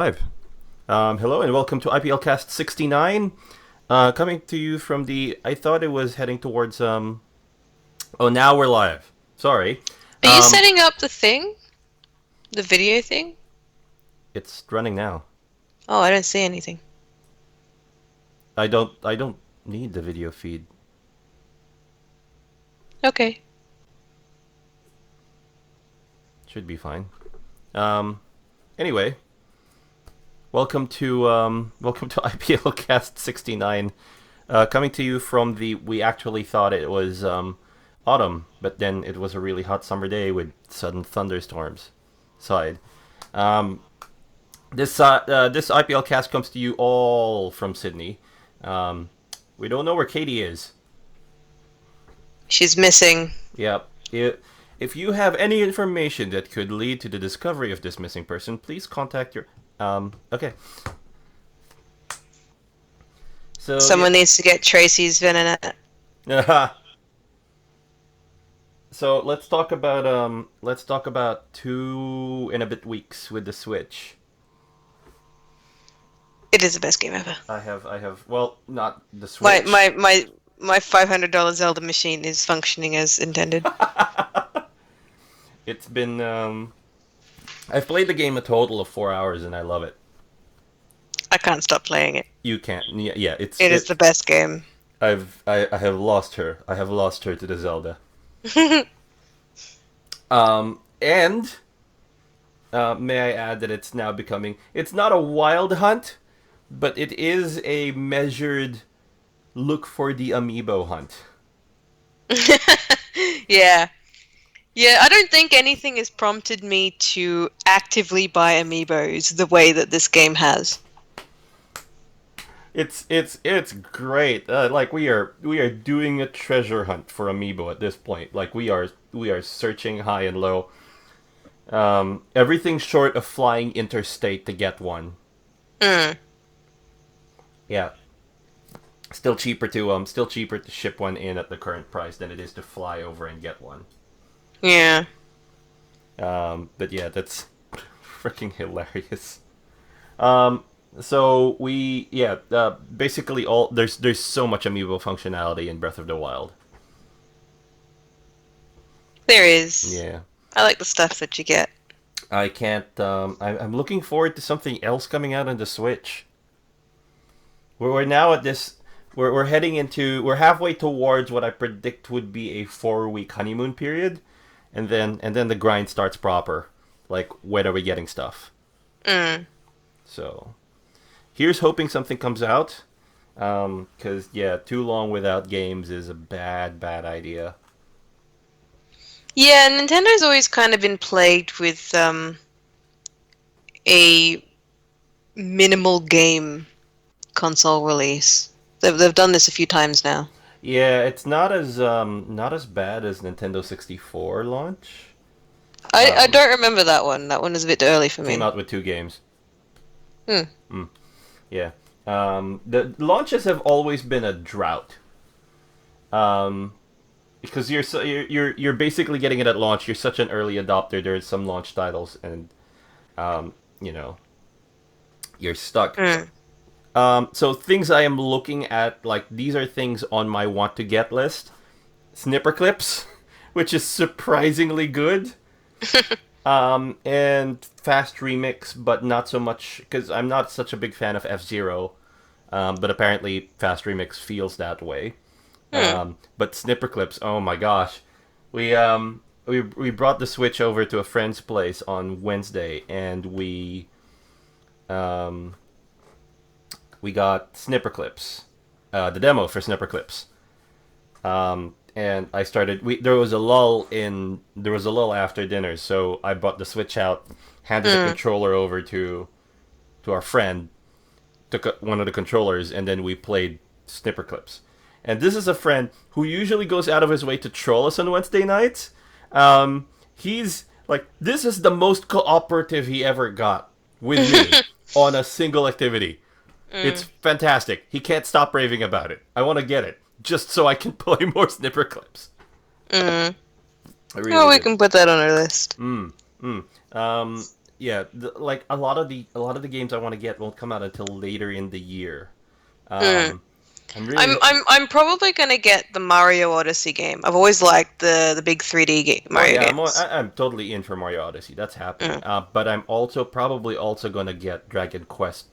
Live. Hello and welcome to IPLCast 69. Coming to you from the. I thought it was heading towards. Oh, now we're live. Sorry. Are you setting up the thing? The video thing? It's running now. Oh, I don't see anything. I don't. I don't need the video feed. Okay. Should be fine. Anyway, welcome to IPLCast 69. Coming to you from the. We actually thought it was autumn, but then it was a really hot summer day with sudden thunderstorms. Side. This IPL cast comes to you all from Sydney. We don't know where Katie is. She's missing. Yep. If you have any information that could lead to the discovery of this missing person, please contact your. Okay. So Someone needs to get Tracy's Venenet. yeah. So let's talk about 2 and a bit weeks with the Switch. It is the best game ever. I have well, not the My Switch. my my my $500 Zelda machine is functioning as intended. It's been I've played the game a total of 4 hours and I love it. I can't stop playing it. You can't. Yeah. It is the best game. I have lost her. I have lost her to the Zelda. And may I add that it's now becoming. It's not a wild hunt, but it is a measured look for the amiibo hunt. Yeah. Yeah, I don't think anything has prompted me to actively buy amiibos the way that this game has. It's great. Like we are doing a treasure hunt for amiibo at this point. Like we are searching high and low. Everything short of flying interstate to get one. Mm. Yeah, still cheaper to ship one in at the current price than it is to fly over and get one. Yeah. But yeah, that's freaking hilarious. So basically all there's so much amiibo functionality in Breath of the Wild. There is. Yeah, I like the stuff that you get. I can't. I'm looking forward to something else coming out on the Switch. We're now at this. We're heading into. We're halfway towards what I predict would be a 4 week honeymoon period, and then the grind starts proper. Like, when are we getting stuff? Mm. So, here's hoping something comes out. Because yeah, too long without games is a bad idea. Yeah, Nintendo's always kind of been plagued with a minimal game console release. They've done this a few times now. Yeah, it's not as bad as Nintendo 64 launch. I Um, don't remember that one. That one is a bit early for Came me. out with 2 games. Hmm. Yeah. The launches have always been a drought. Um, because you're basically getting it at launch. You're such an early adopter. There's some launch titles, and um, you know, you're stuck. Hmm. So things I am looking at, like these are things on my want to get list. Snipper clips, which is surprisingly good. And fast remix, but not so much because I'm not such a big fan of F Zero. But apparently, fast remix feels that way. Hmm. But snipper clips, oh my gosh, we brought the Switch over to a friend's place on Wednesday, and um we got snipper clips, the demo for snipper clips. And I started. There was a lull after dinner, so I brought the Switch out, handed the Hmm. controller over to our friend, took one of the controllers, and then we played snipper clips. And this is a friend who usually goes out of his way to troll us on Wednesday nights. He's like, this is the most cooperative he ever got with me on a single activity. It's Hmm. fantastic. He can't stop raving about it. I want to get it just so I can play more snipper clips. Hmm. I Oh, really we do. can put that on our list. Mm, mm. Um, yeah, like a lot of the games I want to get won't come out until later in the year. Mm. Um, I'm I'm really I'm I'm probably gonna get the Mario Odyssey game. I've always liked the big 3D Oh Mario yeah, games. I'm totally in for Mario Odyssey. That's happening. Mm. But I'm also probably also gonna get Dragon Quest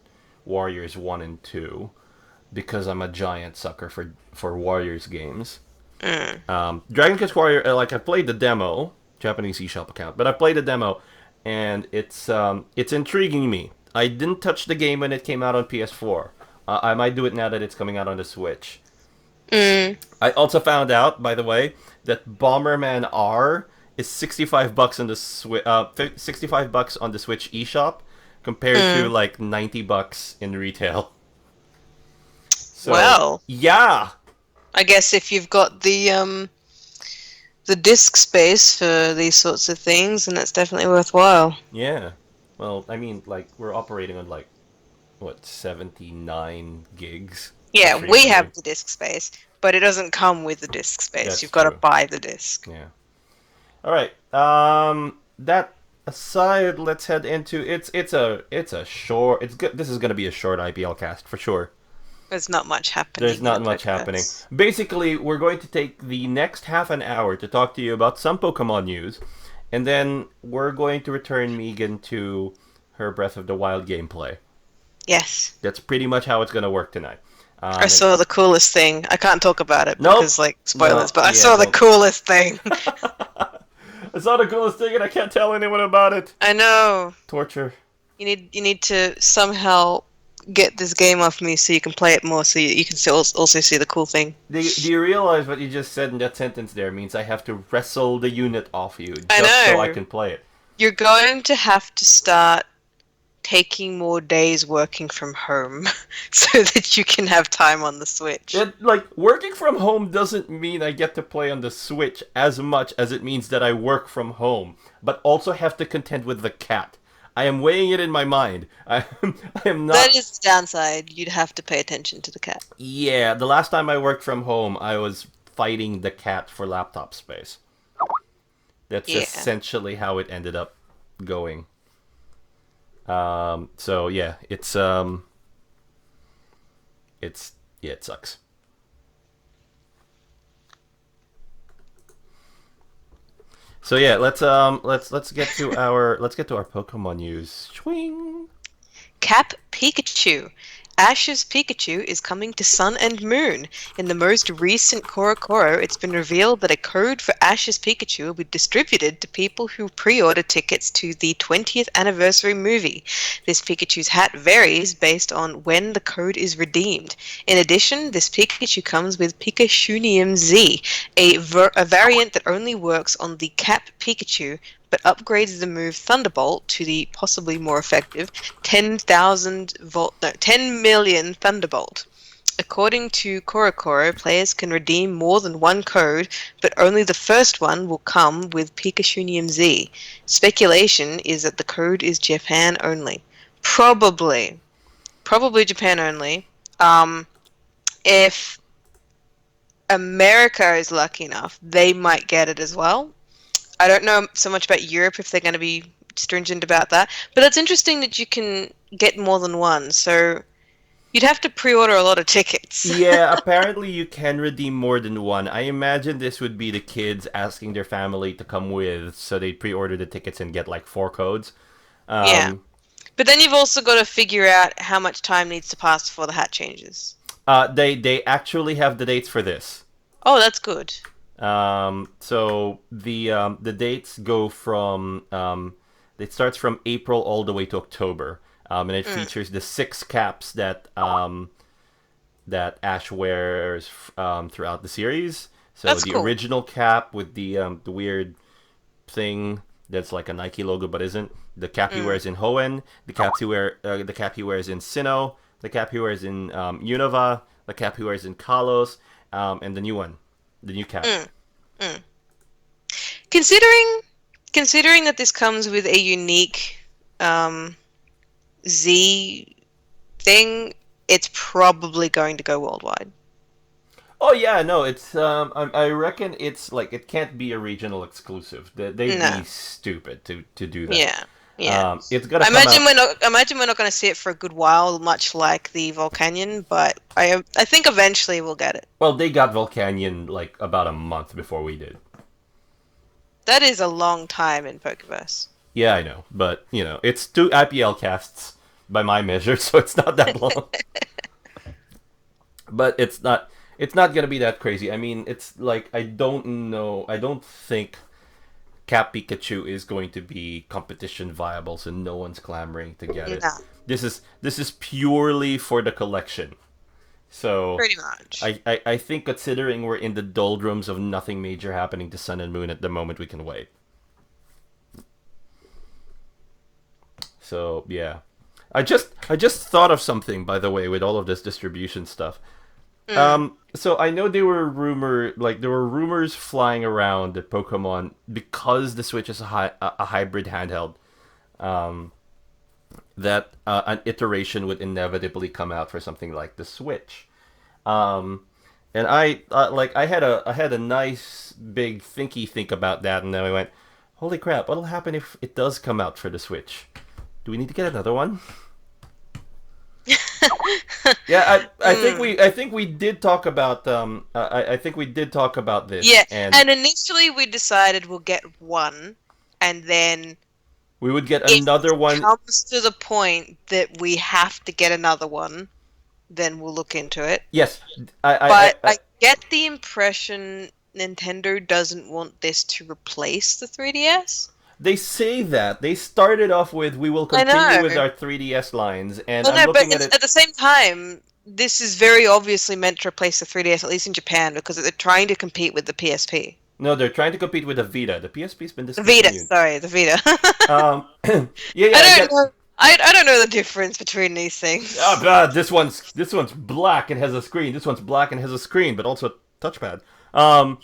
Warriors 1 and 2 because I'm a giant sucker for Warriors games. Mm. Dragon Quest Warrior, like I played the demo, Japanese eShop account, but I played the demo, and it's intriguing me. I didn't touch the game when it came out on PS4. I might do it now that it's coming out on the Switch. Mm. I also found out, by the way, that Bomberman R is $65 on the 65 bucks on the Switch eShop, compared to Mm. like $90 in retail. So Well, yeah, I guess if you've got the disk space for these sorts of things, then that's definitely worthwhile. yeah. Well, I mean, like we're operating on like what 79 gigs for Yeah, we streaming have games. the disk space, but it doesn't come with the disk space. That's You've got to true. buy the disk. Yeah. All right. That aside, let's head into it's a short. It's good. This is gonna be a short IPL cast for sure. There's not much There's happening in not the much happening. podcast. Basically, we're going to take the next half an hour to talk to you about some Pokemon news, and then we're going to return Megan to her Breath of the Wild gameplay. Yes. That's pretty much how it's gonna work tonight. I And saw the coolest thing. I can't talk about it nope, because, like, no, spoilers, but I yeah, saw the don't. coolest thing. It's not the coolest thing, and I can't tell anyone about it. I know. Torture. You need to somehow get this game off me so you can play it more so you can still also see the cool thing. Do you realize what you just said in that sentence there means I have to wrestle the unit off you I just so I know. can play it? You're going to have to start taking more days working from home so that you can have time on the Switch. Like, working from home doesn't mean I get to play on the Switch as much as it means that I work from home, but also have to contend with the cat. I am weighing it in my mind. I am That not. is the downside. You'd have to pay attention to the cat. Yeah, the last time I worked from home, I was fighting the cat for laptop space. That's Yeah. essentially how it ended up going. So yeah, it's yeah, it sucks. So yeah, let's get to our Pokemon news. Swing. Cap Pikachu. Ash's Pikachu is coming to Sun and Moon. In the most recent Korokoro, it's been revealed that a code for Ash's Pikachu will be distributed to people who pre-order tickets to the 20th anniversary movie. This Pikachu's hat varies based on when the code is redeemed. In addition, this Pikachu comes with Pikachunium Z, a variant that only works on the Cap Pikachu, but upgrades the move Thunderbolt to the possibly more effective 10 million Thunderbolt. According to Korokoro, players can redeem more than one code, but only the first one will come with Pikachunium Z. Speculation is that the code is Japan only. Probably. Probably Japan only. If America is lucky enough, they might get it as well. I don't know so much about Europe if they're going to be stringent about that, but it's interesting that you can get more than one. So you'd have to pre-order a lot of tickets. Yeah, apparently you can redeem more than one. I imagine this would be the kids asking their family to come with, so they pre-order the tickets and get like 4 codes. Yeah, Um, but then you've also got to figure out how much time needs to pass before the hat changes. they actually have the dates for this. Oh, that's good. So the dates go from it starts from April all the way to October, and it Mm, features the 6 caps that Ash wears throughout the series. So that's the cool. original cap with the weird thing that's like a Nike logo but isn't. The cap he Mm, wears in Hoenn, the cap he wears in Sinnoh, the cap he wears in Unova, the cap he wears in Kalos, and the new one, the new cap. mm, mm. Considering considering that this comes with a unique um, Z thing, it's probably going to go worldwide. Oh yeah, no, it's I reckon it's like it can't be a regional exclusive. They'd No. be stupid to do that. Yeah. Yeah. It's gonna come out. I imagine we're not going to see it for a good while, much like the Volcanion, but I think eventually we'll get it. Well, they got Volcanion like about a month before we did. That is a long time in Pokeverse. Yeah, I know, but it's 2 IPL casts by my measure, so it's not that long. But it's not. It's not gonna be that crazy. I mean, it's like I don't know. I don't think Cap Pikachu is going to be competition viable, so no one's clamoring to get it. No, This is purely for the collection. So pretty much. I think considering we're in the doldrums of nothing major happening to Sun and Moon at the moment, we can wait. So yeah, I just thought of something, by the way, with all of this distribution stuff. So I know there were rumors flying around that Pokemon, because the Switch is a hybrid handheld, that an iteration would inevitably come out for something like the Switch. And I had a nice big think about that, and then I went, holy crap, what'll happen if it does come out for the Switch? Do we need to get another one? Yeah, I think we did talk about I think we did talk about this. Yeah, and and initially we decided we'll get one, and then we would get if another it one. comes to the point that we have to get another one, then we'll look into it. Yes, But I get the impression Nintendo doesn't want this to replace the 3DS. they say that they started off with we will I continue know. with our 3DS lines, and Well, I'm no, but looking at it. at the same time, this is very obviously meant to replace the 3DS, at least in Japan, because they're trying to compete with the PSP. No, they're trying to compete with the Vita. The PSP's been The Vita, discontinued. sorry, the Vita. Yeah, I I don't get. know. I don't know the difference between these things. Oh, God, this one's black and has a screen. This one's black and has a screen, but also a touchpad. I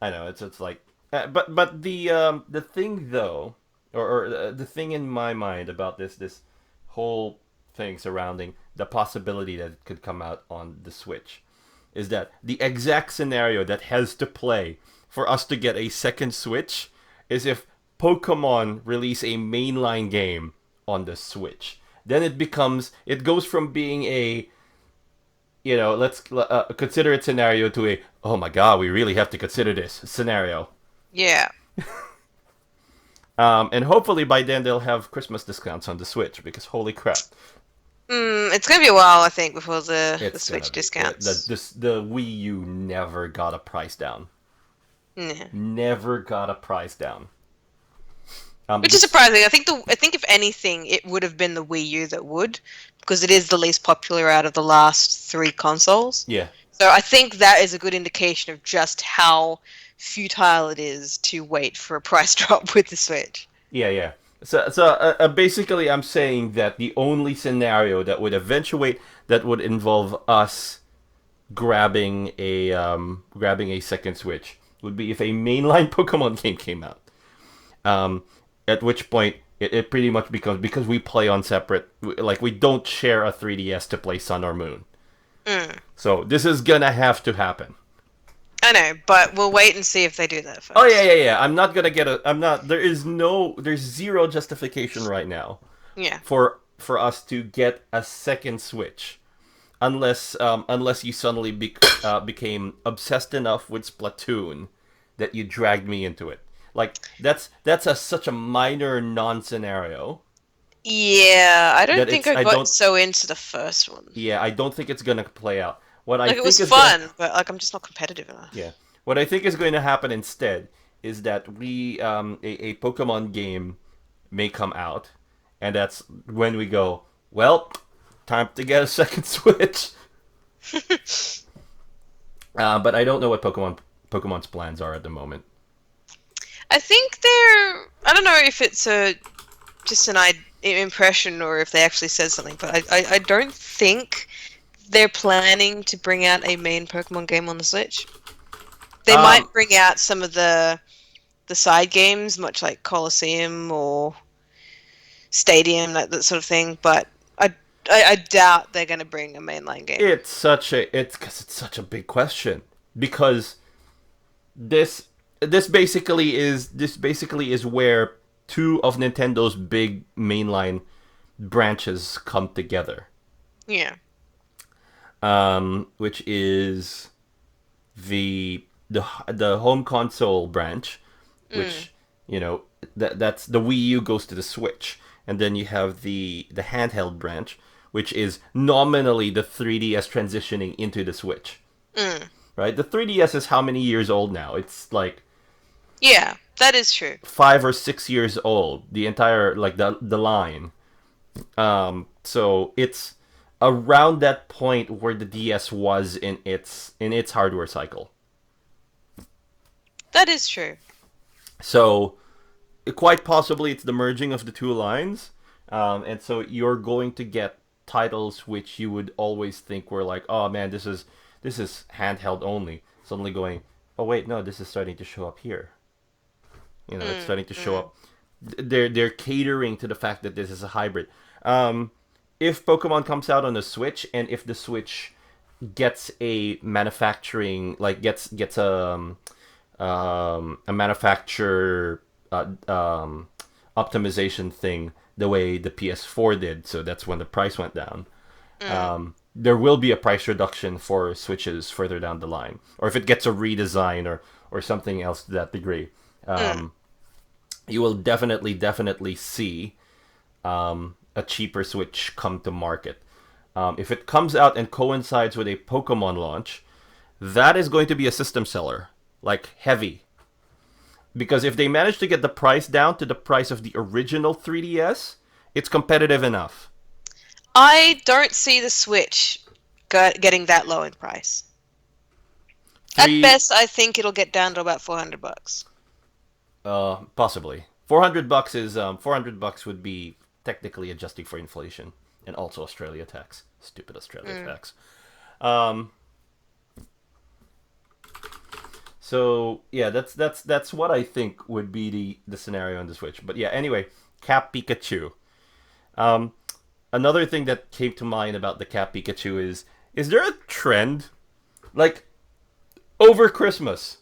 know it's like, but the thing though, or the thing in my mind about this whole thing surrounding the possibility that it could come out on the Switch is that the exact scenario that has to play for us to get a second Switch is if Pokemon release a mainline game on the Switch. Then it goes from being a, let's consider it scenario to a, oh my god, we really have to consider this scenario. Yeah. And hopefully by then they'll have Christmas discounts on the Switch, because holy crap. It's gonna be a while, I think, before the It's Switch gonna be, discounts. the Wii U never got a price down. Yeah. Never got a price down. Which is surprising. I think if anything, it would have been the Wii U that would, because it is the least popular out of the last 3 consoles. Yeah. So I think that is a good indication of just how futile it is to wait for a price drop with the Switch. Yeah. So basically, I'm saying that the only scenario that would eventuate that would involve us grabbing a second Switch would be if a mainline Pokemon game came out. At which point it pretty much becomes, because we play on separate, like we don't share a 3DS to play Sun or Moon. So this is gonna have to happen. I know, but we'll wait and see if they do that first. Oh yeah. I'm not gonna get there's zero justification right now. Yeah. For us to get a second Switch, unless you suddenly became obsessed enough with Splatoon that you dragged me into it. Like that's such a minor non-scenario. Yeah, I don't That think it's- I I got don't- so into the first one. Yeah, I don't think it's gonna play out. What I Like, think it was is fun, but like I'm just not competitive enough. Yeah. What I think is going to happen instead is that a Pokemon game may come out, and that's when we go, well, time to get a second Switch. But I don't know what Pokemon's plans are at the moment. I think I don't know if it's just an impression or if they actually said something, but I don't think they're planning to bring out a main Pokemon game on the Switch. They might bring out some of the side games, much like Colosseum or Stadium, that sort of thing, but I doubt they're going to bring a mainline game. It's such a big question, because this basically is where two of Nintendo's big mainline branches come together, Yeah. which is the home console branch, Mm. which that's the Wii U goes to the Switch, and then you have the handheld branch, which is nominally the 3DS transitioning into the Switch. Mm. Right, the 3DS is how many years old now? It's like Yeah, that is true. 5 or 6 years old. The entire like the line. So it's around that point where the DS was in its hardware cycle. That is true. So quite possibly it's the merging of the two lines, and so you're going to get titles which you would always think were like, oh man, this is handheld only. Suddenly going, oh wait, no, this is starting to show up here. It's Mm. starting to show Mm. up. They're catering to the fact that this is a hybrid. If Pokemon comes out on the Switch, and if the Switch gets a manufacturing like gets a manufacturer optimization thing the way the PS4 did, so that's when the price went down. Mm. There will be a price reduction for Switches further down the line, or if it gets a redesign or something else to that degree. Mm. You will definitely see a cheaper Switch come to market. If it comes out and coincides with a Pokemon launch, that is going to be a system seller, like heavy. Because if they manage to get the price down to the price of the original 3DS, it's competitive enough. I don't see the Switch getting that low in price. At Three, best, I think it'll get down to about $400. possibly $400 would be technically adjusting for inflation and also Australia tax. Stupid Australia Mm. tax. Um, So yeah, that's what I think would be the scenario on the Switch. But yeah, anyway, Cap Pikachu. Um, Another thing that came to mind about the Cap Pikachu is there a trend like over Christmas,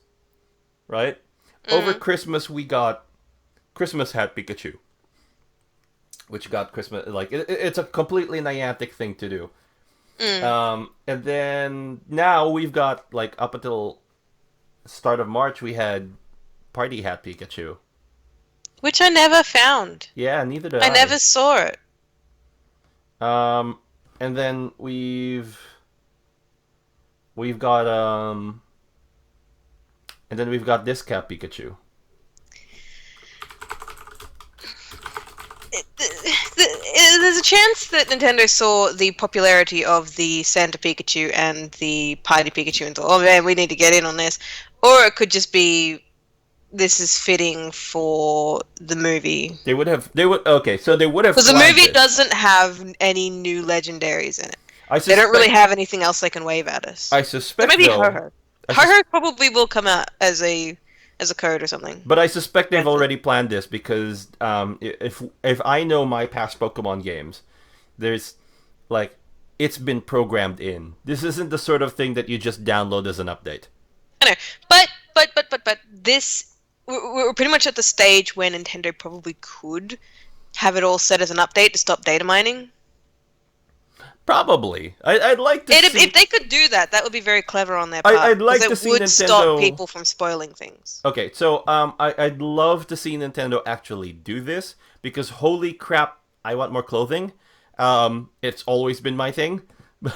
right? Over Mm. Christmas we got Christmas Hat Pikachu, which got Christmas like it's a completely Niantic thing to do. Mm. And then now we've got like up until start of March we had Party Hat Pikachu. Which I never found. Yeah, neither did I I. never saw it. Um, and then we've got and then we've got this Cat Pikachu. There's a chance that Nintendo saw the popularity of the Santa Pikachu and the Party Pikachu and thought, oh man, we need to get in on this. Or it could just be this is fitting for the movie. Okay, so they would have Because the planned movie this. doesn't have any new legendaries in it. I They don't really suspect have anything else they can wave at us. I But suspect maybe though Ho-Ho. I sus- Ho-Ho probably will come out as a code or something. but I suspect they've Granted. already planned this because if I know my past Pokemon games, there's like it's been programmed in. This isn't the sort of thing that you just download as an update. I know, but this we're pretty much at the stage where Nintendo probably could have it all set as an update to stop data mining. Probably. I'd like to see. If they could do that, that would be very clever on their part. I'd like to because see it would stop Nintendo. people from spoiling things. Okay, so I'd love to see Nintendo actually do this because holy crap, I want more clothing. It's always been my thing.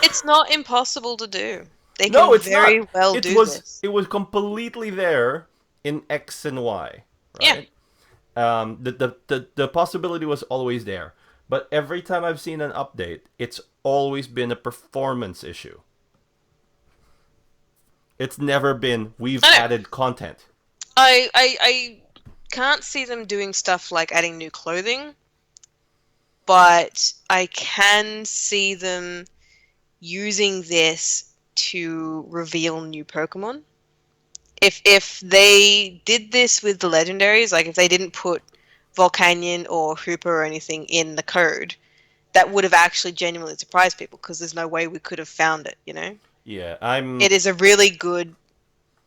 It's not impossible to do. They No, can it's not. very well It do was this. it was completely there in X and Y, Yeah. right? The possibility was always there, but every time I've seen an update, it's always been a performance issue. It's never been we've I know. added content. I can't see them doing stuff like adding new clothing, but I can see them using this to reveal new Pokemon. If they did this with the legendaries, like if they didn't put Volcanion or Hooper or anything in the code, that would have actually genuinely surprised people because there's no way we could have found it, you know? Yeah, I'm It is a really good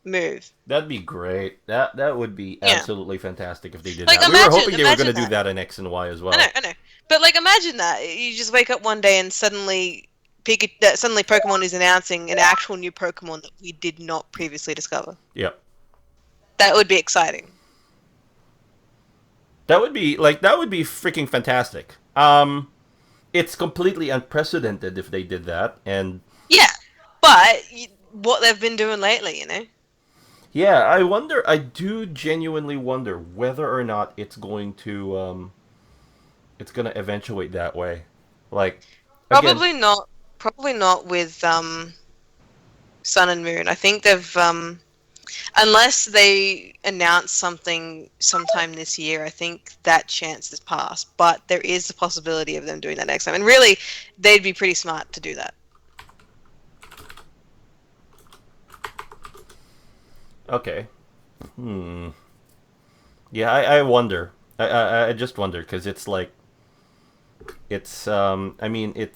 move. That'd be great. That would be Yeah. absolutely fantastic if they did Like that. We were imagine hoping they were going imagine to do that. that in X and Y as I know, well. I know. But like imagine that. You just wake up one day and suddenly Pokemon is announcing an actual new Pokemon that we did not previously discover. Yep. That would be exciting. That would be freaking fantastic. It's completely unprecedented if they did that, and Yeah. But what they've been doing lately, you know? yeah, I do genuinely wonder whether or not it's gonna eventuate that way. Like, again, Probably not. Probably not with Sun and Moon. I think they've unless they announce something sometime this year, I think that chance has passed. But there is the possibility of them doing that next time. And really, they'd be pretty smart to do that. okay, hmm, yeah, I wonder. I just wonder because it's like I mean,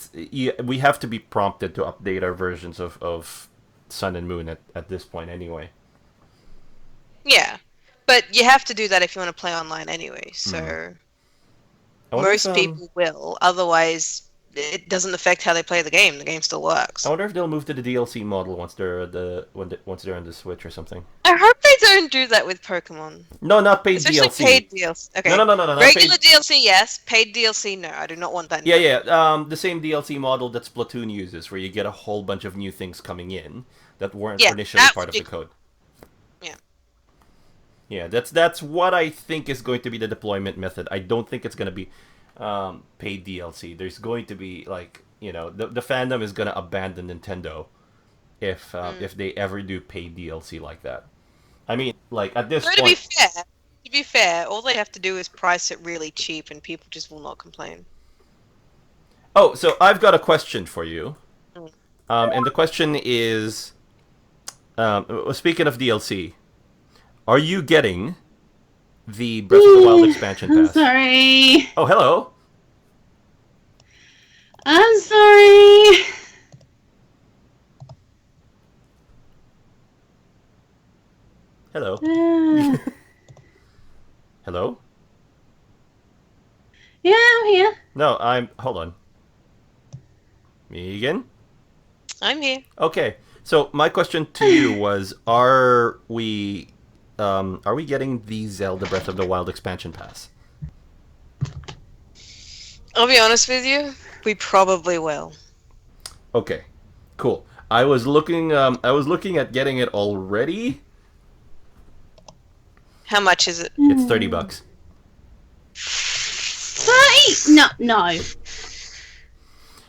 we have to be prompted to update our versions of Sun and Moon at this point anyway. Yeah. But you have to do that if you want to play online anyway. Hmm. So I wonder if most people will. Otherwise, it doesn't affect how they play the game. The game still I works. wonder if they'll move to the DLC model once they're on the Switch or something. I hope they don't do that with Pokemon. No, not paid Especially DLC. paid DLC. No, Okay. no, no, no, no, not Regular paid. DLC, yes. Paid DLC, no. I do not want that in Yeah, Pokemon. yeah. The same DLC model that Splatoon uses, where you get a whole bunch of new things coming in that weren't Yeah, initially that part would of be the cool. code. Yeah. Yeah, that's what I think is going to be the deployment method. I don't think it's going to be paid DLC. There's going to be like the fandom is going to abandon Nintendo Mm. if they ever do paid DLC like that. I mean, like at this So point. to be fair, all they have to do is price it really cheap, and people just will not complain. Oh, so I've got a question for you, Mm. and the question is, speaking of DLC, are you getting the Breath of the Wild expansion I'm pass? sorry. Oh, hello. I'm sorry. Hello. Uh, Hello. yeah, I'm here. No, I'm. Hold on. Me again? I'm here. Okay. So my question to you was: Are we getting the Zelda Breath of the Wild expansion pass? I'll be honest with you, we probably will. Okay. Cool. I was looking at getting it already. How much is it? It's $30. 30? No, no. For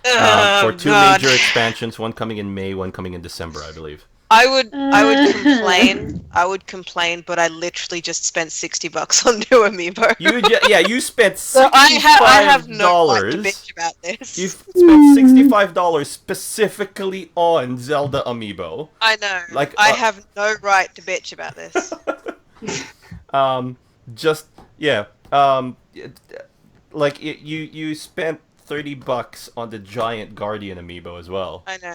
Oh two god. major expansions, one coming in May, one coming in December, I believe. I would complain. I would complain, but I literally just spent $60 on new amiibo. You spent So I have no right to $65. bitch about this. You spent $65 specifically on Zelda amiibo. I know. Like, I have no right to bitch about this. um, just yeah. Like you spent $30 on the giant Guardian amiibo as well. I know.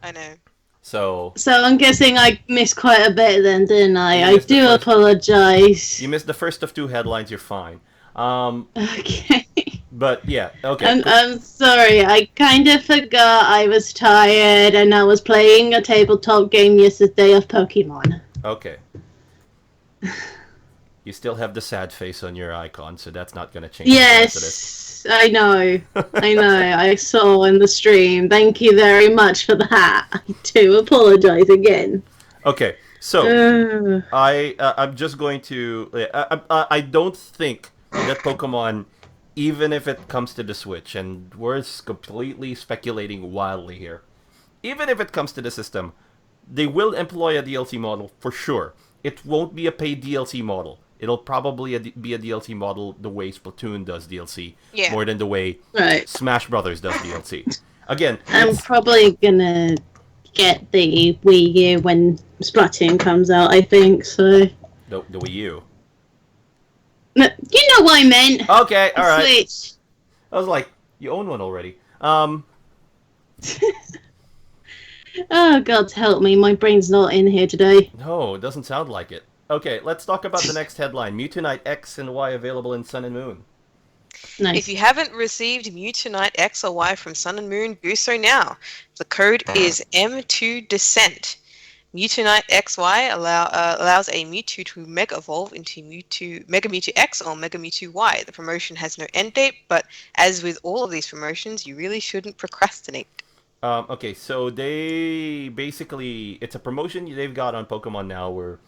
I know. So So I'm guessing I missed quite a bit then, didn't I? You I missed the do first- apologise. you missed the first of two headlines. You're fine. Okay. But yeah. Okay. I'm sorry, I kind of forgot I was tired and I was playing a tabletop game yesterday of Pokemon. Okay. You still have the sad face on your icon, so that's not gonna change. Yes, I know. I know. I saw in the stream. Thank you very much for that. I do apologise again. Okay. So I'm just going to. I don't think that Pokemon, even if it comes to the Switch, and we're completely speculating wildly here, even if it comes to the system, they will employ a DLC model for sure. It won't be a paid DLC model. It'll probably be a DLC model the way Splatoon does DLC, Yeah. more than the way Right. Smash Brothers does DLC. Again, I'm probably gonna get the Wii U when Splatoon comes out, I think, so. the Wii U. No, you know what I meant! Okay, all right. Switch. I was like, you own one already. Oh, God help me, my brain's not in here today. No, it doesn't sound like it. Okay, let's talk about the next headline. Mutonite X and Y available in Sun and Moon. If you Nice. haven't received Mutonite X or Y from Sun and Moon, do so now. The code is M2 Descent. Mutonite XY allows a Mewtwo to Mega Evolve into Mega Mewtwo X or Mega Mewtwo Y. The promotion has no end date, but as with all of these promotions, you really shouldn't procrastinate. Okay, so they basically it's a promotion they've got on Pokemon now where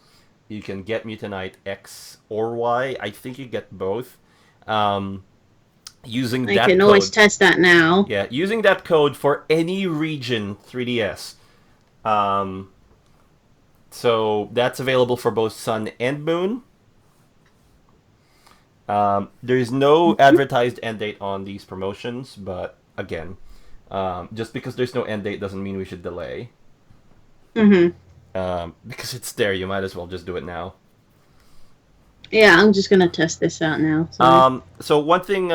you can get Mutonite X or Y. I think you get both. Um, using I that can code. always test that now. Yeah, using that code for any region 3DS. Um, so that's available for both Sun and Moon. There's no advertised end date on these promotions, but again, just because there's no end date doesn't mean we should delay. Mm-hmm. Because it's there, you might as well just do it now. Yeah, I'm just gonna test this out now. So one thing,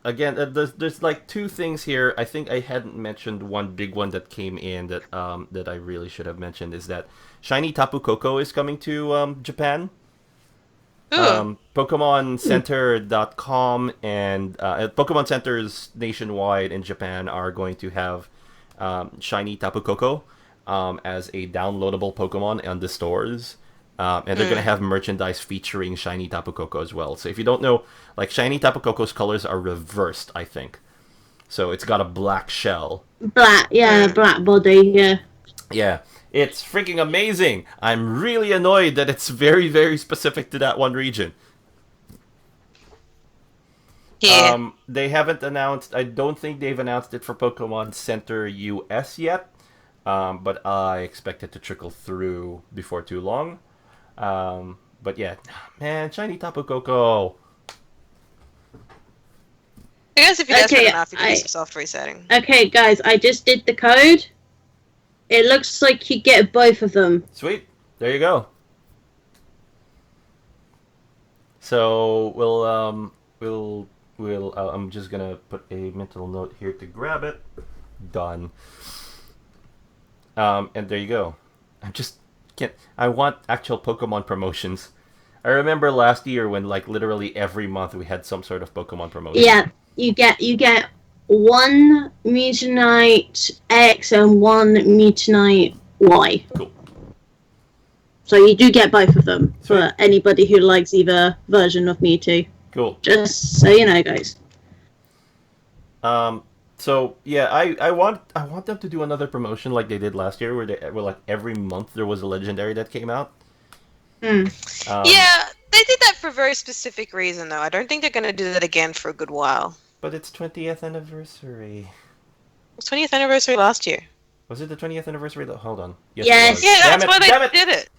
again, there's like two things here. I think I hadn't mentioned one big one that came in that I really should have mentioned is that Shiny Tapu Koko is coming to Japan. Ooh. PokemonCenter.com and Pokemon Centers nationwide in Japan are going to have Shiny Tapu Koko as a downloadable Pokemon on the stores. And they're going to have merchandise featuring Shiny Tapu Koko as well. So if you don't know, like Shiny Tapu Koko's colors are reversed, I think. So it's got a black shell. Black body, yeah. Yeah, it's freaking amazing. I'm really annoyed that it's very, very specific to that one region. Yeah. They haven't announced, I don't think they've announced it for Pokemon Center US yet. But I expect it to trickle through before too long. But yeah, man, Shiny Tapu Koko. I guess if you're desperate Okay, enough, you can do some soft resetting. Okay, guys, I just did the code. It looks like you get both of them. Sweet, there you go. So I'm just gonna put a mental note here to grab it. Done. And there you go. I want actual Pokemon promotions. I remember last year when like literally every month we had some sort of Pokemon promotion. Yeah, you get one Mutonite X and one Mutonite Y. Cool. So you do get both of them Sweet. for anybody who likes either version of Mewtwo. Cool. Just so you know, guys. So yeah, I want them to do another promotion like they did last year, where like every month there was a legendary that came out. Hmm. Yeah, they did that for a very specific reason, though. I don't think they're going to do that again for a good while. But it's 20th anniversary. It was 20th anniversary last year. Was it the 20th anniversary? Hold on. Yes. Yes. It was. Yeah, Damn that's it, why damn they it. did it.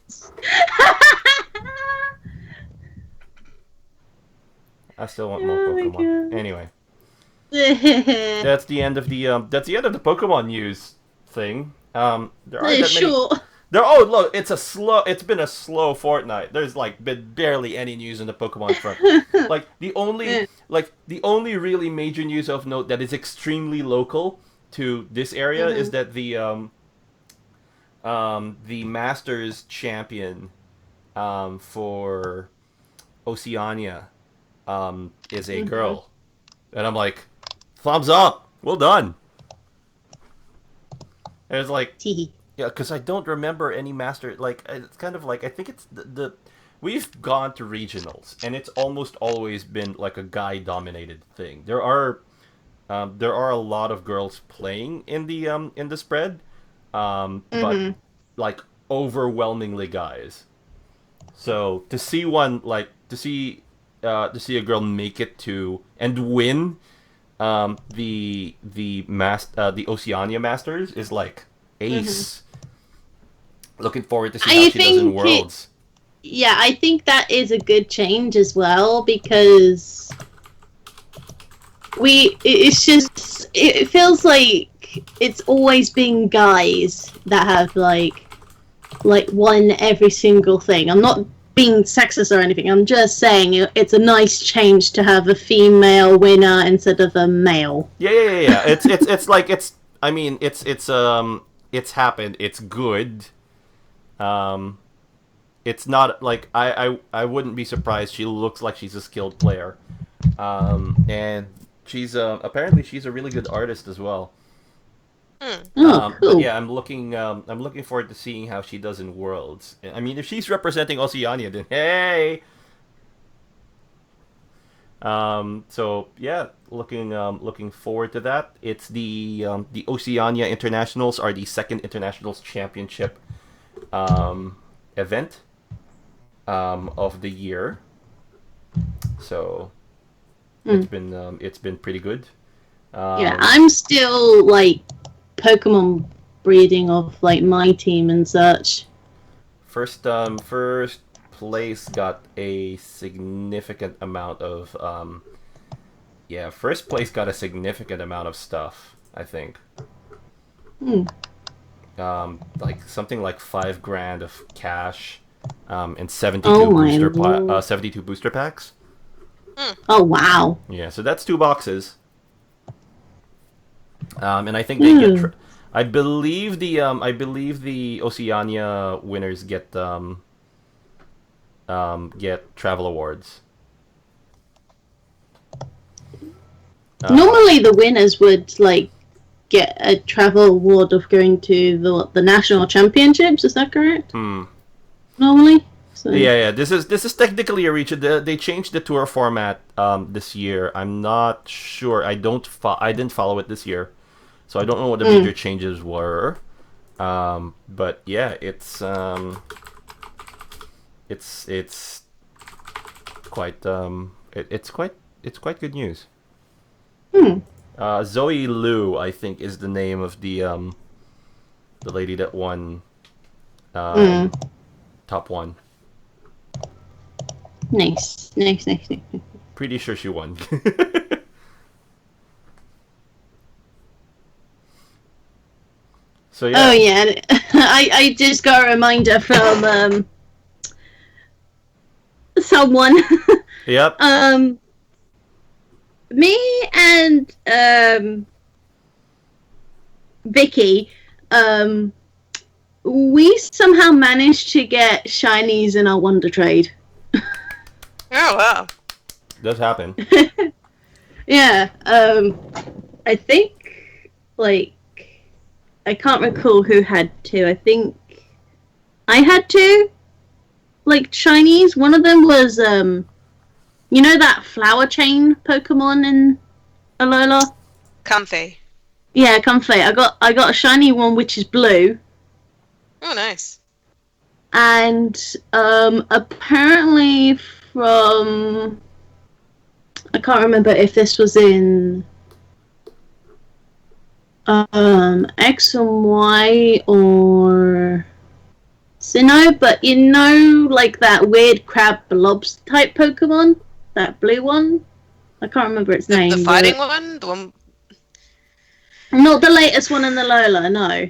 I still want more Oh my Pokemon. God. Anyway, They're that's the end of the Pokemon news thing. There aren't that many. short. Look, it's been a slow fortnight. There's like been barely any news on the Pokemon front. Like the only really major news of note that is extremely local to this area is that the Masters champion for Oceania is a girl. And I'm like, thumbs up. Well done. And it's like, yeah, because I don't remember any master. Like, it's kind of like I think it's the we've gone to regionals, and it's almost always been like a guy-dominated thing. There are a lot of girls playing in the spread, but like overwhelmingly guys. So to see a girl make it to and win the Oceania Masters is like ace. Looking forward to see how she does in Worlds. Yeah, I think that is a good change as well because it feels like it's always been guys that have like won every single thing. I'm not being sexist or anything. I'm just saying it's a nice change to have a female winner instead of a male. Yeah. It's like it's happened. It's good. It's not like I wouldn't be surprised. She looks like she's a skilled player, and she's apparently she's a really good artist as well. Hmm. Oh, But cool. yeah, I'm looking forward to seeing how she does in Worlds. I mean, if she's representing Oceania, then hey. So yeah, looking forward to that. It's the Oceania Internationals are the second Internationals Championship event of the year. So it's been pretty good. Yeah, I'm still like Pokemon breeding of like my team and such. First place got a significant amount of first place got a significant amount of stuff, I think. Hmm. Like something like $5,000 of cash, and 72 Oh my lord. 72 booster packs. Oh wow. Yeah, so that's 2 boxes. And I think they get. I believe the Oceania winners get travel awards. Normally the winners would like get a travel award of going to the national championships. Is that correct? Normally. So. Yeah. This is technically a reach. They changed the tour format this year. I'm not sure. I didn't follow it this year, so I don't know what the major changes were. But yeah, it's quite it's quite good news. Zoe Liu, I think, is the name of the lady that won top one. Nice. Pretty sure she won. So yeah. Oh yeah, I just got a reminder from someone. Yep. Me and Vicky, we somehow managed to get shinies in our Wonder Trade. Oh wow. Does happen. Yeah, I think, like, I can't recall who had two. I think I had two, like, shinies. One of them was, you know that flower chain Pokemon in Alola? Comfy. Yeah, Comfey. I got a shiny one which is blue. Oh nice. And apparently from, I can't remember if this was in X and Y or Sinnoh, but you know, like that weird crab blobs type Pokemon, that blue one. I can't remember its name. The fighting one, the one. Not the latest one in the Lola, no.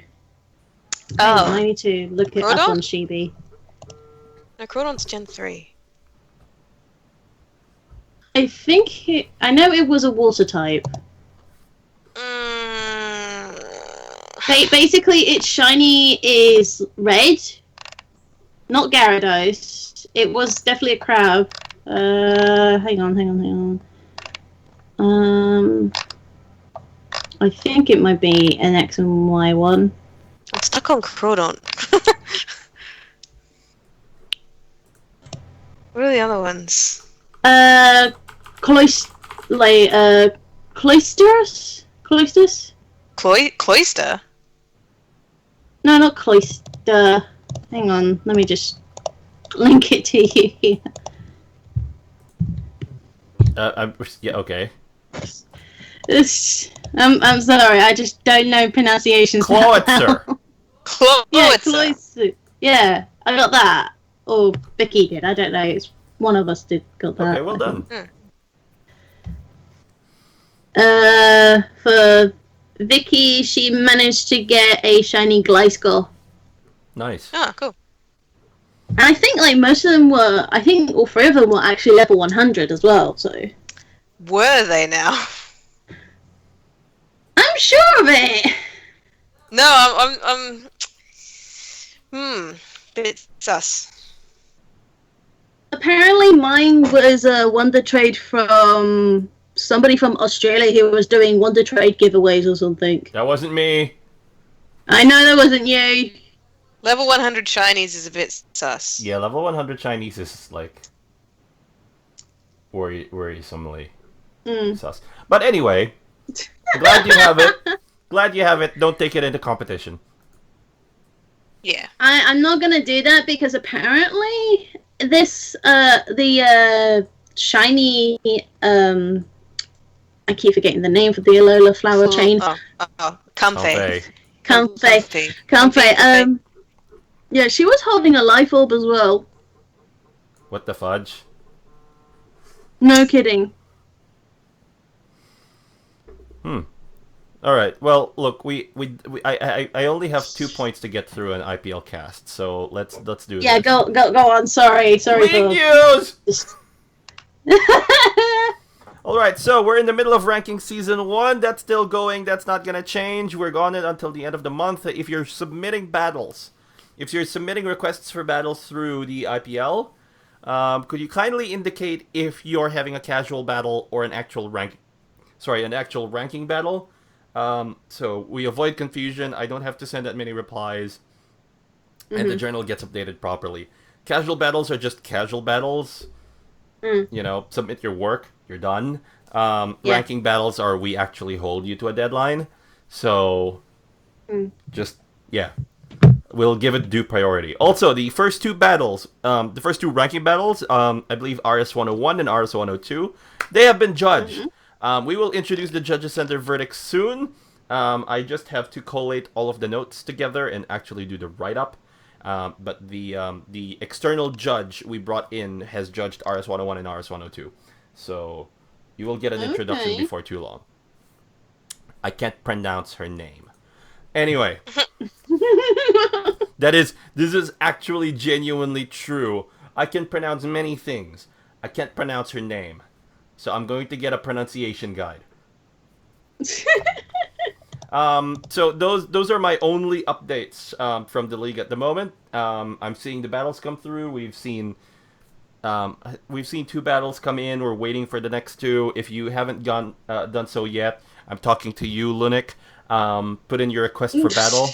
Oh, I need to look it Crawdon? up on Chibi. no, Crawdon's Gen 3. I think I know it was a water type. Basically, its shiny is red. Not Gyarados. It was definitely a crab. Hang on. I think it might be an X and Y one. I'm stuck on Crawdon. What are the other ones? Cloisters? Cloisters? Cloyster? No, not Cloister. Hang on, let me just link it to you. Yeah, okay. I'm sorry, I just don't know pronunciations. Cloitzer. Yeah, Cloyster. Cloister. Yeah, I got that. Or Vicky did, I don't know. It's one of us got that. Okay, well done. For Vicky, she managed to get a shiny Gliscor. Nice. Ah, cool. And I think like most of them were, I think all three of them were actually level 100 as well, so. Were they now? I'm sure of it! No, No, bit sus. Apparently, mine was a Wonder Trade from somebody from Australia who was doing Wonder Trade giveaways or something. That wasn't me. I know that wasn't you. Level 100 shinies is a bit sus. Yeah, level 100 Chinese is like worrisomely sus. But anyway, glad you have it. Glad you have it. Don't take it into competition. Yeah. I'm not gonna do that because apparently this the shiny I keep forgetting the name for the Alola flower chain. Comfey. Comfey. Yeah, she was holding a life orb as well. What the fudge? No kidding. All right. Well, look, I only have 2 points to get through an IPL cast, so let's do this. Yeah, go on. Sorry. League news. All right, so we're in the middle of ranking season 1. That's still going. That's not gonna change. We're on it until the end of the month. If you're submitting battles, if you're submitting requests for battles through the IPL, could you kindly indicate if you're having a casual battle or an actual ranking battle? So we avoid confusion. I don't have to send that many replies, and the journal gets updated properly. Casual battles are just casual battles. You know, submit your work, you're done. Ranking battles are we actually hold you to a deadline. So, we'll give it due priority. Also, the first two battles, the first two ranking battles, I believe RS-101 and RS-102, they have been judged. We will introduce the judges and their verdicts soon. I just have to collate all of the notes together and actually do the write-up. But the external judge we brought in has judged RS-101 and RS-102. So you will get an introduction before too long. I can't pronounce her name. Anyway, this is actually genuinely true. I can pronounce many things. I can't pronounce her name. So I'm going to get a pronunciation guide. So those are my only updates from the league at the moment. I'm seeing the battles come through. We've seen 2 battles come in. We're waiting for the next 2. If you haven't done so yet, I'm talking to you, Lunik. Put in your request for battle.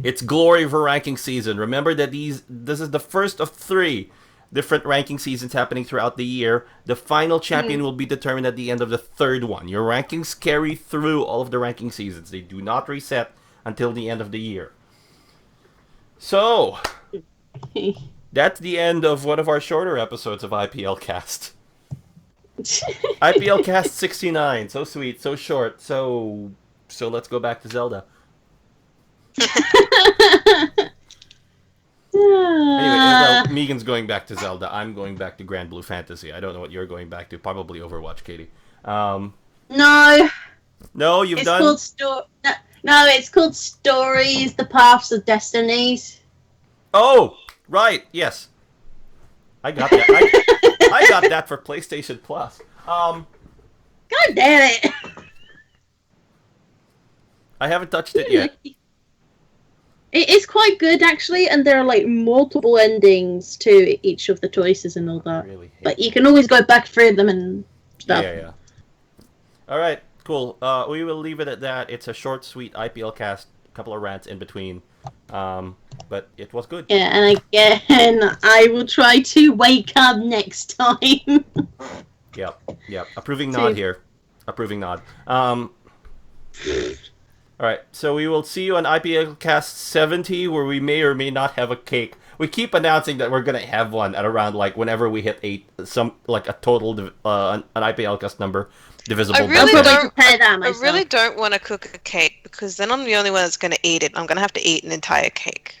It's glory for ranking season. Remember that this is the first of 3 different ranking seasons happening throughout the year. The final champion will be determined at the end of the 3rd one. Your rankings carry through all of the ranking seasons. They do not reset until the end of the year. So, that's the end of one of our shorter episodes of IPLcast. IPLcast 69. So sweet, so short, so let's go back to Zelda. Anyway, well, Megan's going back to Zelda. I'm going back to Grand Blue Fantasy. I don't know what you're going back to. Probably Overwatch, Katie. No, you've it's done. Called no, it's called Stories: The Paths of Destinies. Oh, right. Yes, I got that. I got that for PlayStation Plus. God damn it! I haven't touched it yet. It is quite good actually, and there are like multiple endings to each of the choices and all that. Really but you can always go back through them and stuff. Yeah. All right, cool. We will leave it at that. It's a short, sweet IPL cast. A couple of rants in between, but it was good. Yeah, and again, I will try to wake up next time. Yep. Approving nod here. Approving nod. All right, so we will see you on IPLcast 70, where we may or may not have a cake. We keep announcing that we're gonna have one at around like whenever we hit a total an IPLcast number divisible. I really don't want to cook a cake because then I'm the only one that's gonna eat it. I'm gonna have to eat an entire cake.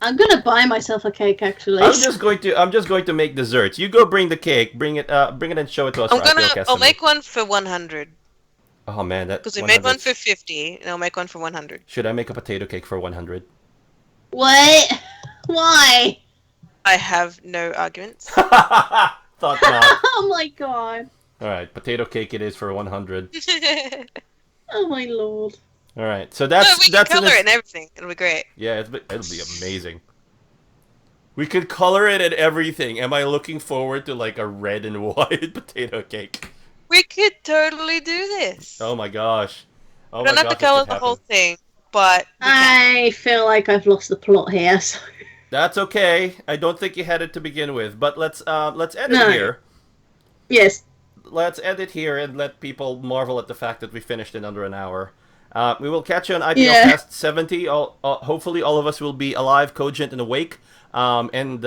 I'm gonna buy myself a cake actually. I'm just going to make desserts. You go bring the cake. Bring it and show it to us. I'll make one for 100. Oh man, because we made one for 50, and I'll make one for 100. Should I make a potato cake for 100? What? Why? I have no arguments. Thought not. Oh my god. All right, potato cake it is for 100. Oh my lord. All right, so No, we can that's color it and everything. It'll be great. Yeah, it'll be amazing. We could color it and everything. Am I looking forward to like a red and white potato cake? We could totally do this. Oh my gosh. Oh We my don't have to gosh, that color could the whole happen. thing, but we can. I feel like I've lost the plot here. So. That's okay. I don't think you had it to begin with, but let's end it No. here. Yes. Let's end it here and let people marvel at the fact that we finished in under an hour. We will catch you on Yeah. IPLCast 70. Hopefully, all of us will be alive, cogent, and awake. And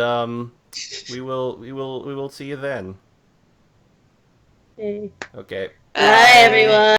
we will see you then. Okay. Okay. Bye, everyone.